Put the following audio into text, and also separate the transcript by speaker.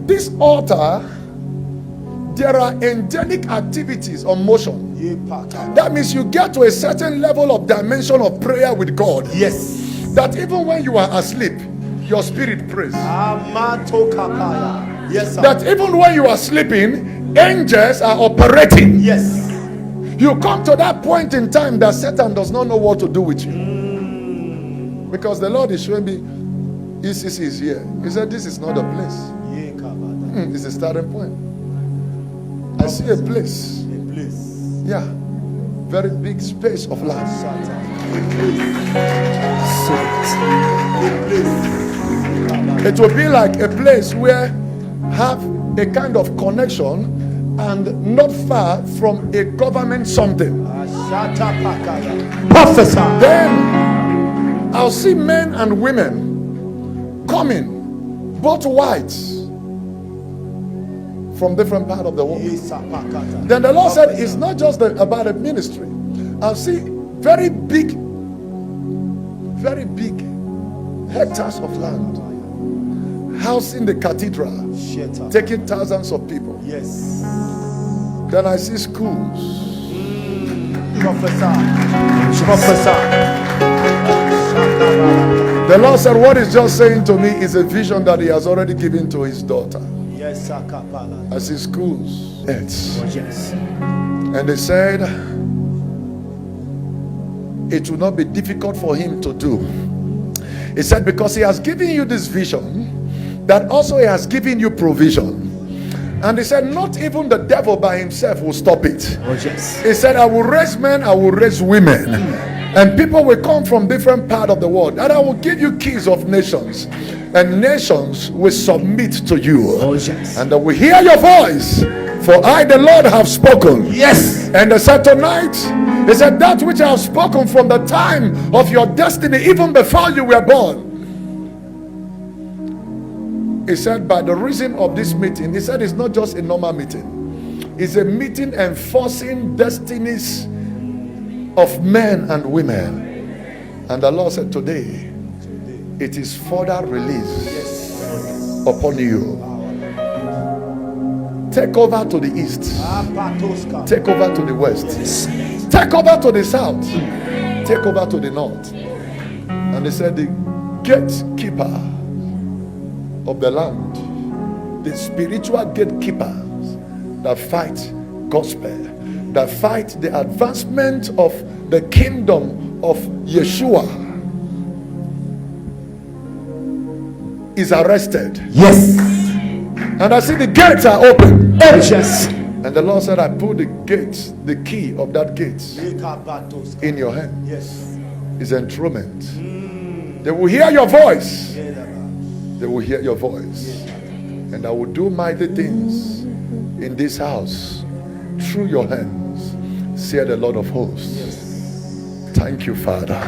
Speaker 1: this altar, there are angelic activities on motion. That means you get to a certain level of dimension of prayer with God.
Speaker 2: Yes.
Speaker 1: That even when you are asleep, your spirit prays.
Speaker 2: Yes, sir.
Speaker 1: That even when you are sleeping, angels are operating.
Speaker 2: Yes.
Speaker 1: You come to that point in time that Satan does not know what to do with you. Because the Lord is showing me, ECC is here. He said, this is not a place. It's a starting point. I see a place. Yeah. Very big space of land. It will be like a place where have a kind of connection and not far from a government something.
Speaker 2: Prophesy.
Speaker 1: Then I'll see men and women coming, both whites, from different parts of the world. Then the Lord said, it's not just about a ministry. I'll see very big hectares of land, housing the cathedral, taking thousands of people.
Speaker 2: Yes.
Speaker 1: Then I see schools.
Speaker 2: Prophesy. Prophesy.
Speaker 1: The Lord said, what he's just saying to me is a vision that he has already given to his daughter.
Speaker 2: Yes, sir.
Speaker 1: I see schools. Yes.
Speaker 2: Yes.
Speaker 1: And they said it will not be difficult for him to do. He said, because he has given you this vision, that also he has given you provision. And he said, not even the devil by himself will stop it.
Speaker 2: Oh, yes.
Speaker 1: He said, I will raise men, I will raise women. And people will come from different parts of the world. And I will give you keys of nations. And nations will submit to you.
Speaker 2: Oh, yes.
Speaker 1: And they will hear your voice. For I, the Lord, have spoken.
Speaker 2: Yes.
Speaker 1: And they said tonight, he said, that which I have spoken from the time of your destiny, even before you were born. He said, by the reason of this meeting, he said it's not just a normal meeting. It's a meeting enforcing destinies of men and women. And the Lord said, today, it is further release upon you. Take over to the east. Take over to the west. Take over to the south. Take over to the north. And he said, the gatekeeper of the land, the spiritual gatekeepers that fight gospel, that fight the advancement of the kingdom of Yeshua, is arrested.
Speaker 2: Yes.
Speaker 1: And I see the gates are open.
Speaker 2: Yes.
Speaker 1: And the Lord said, I put the gates, the key of that gate in your hand.
Speaker 2: Yes.
Speaker 1: Is enthronement. They will hear your voice. They will hear your voice. And I will do mighty things in this house through your hands, said the Lord of hosts. Thank you, Father.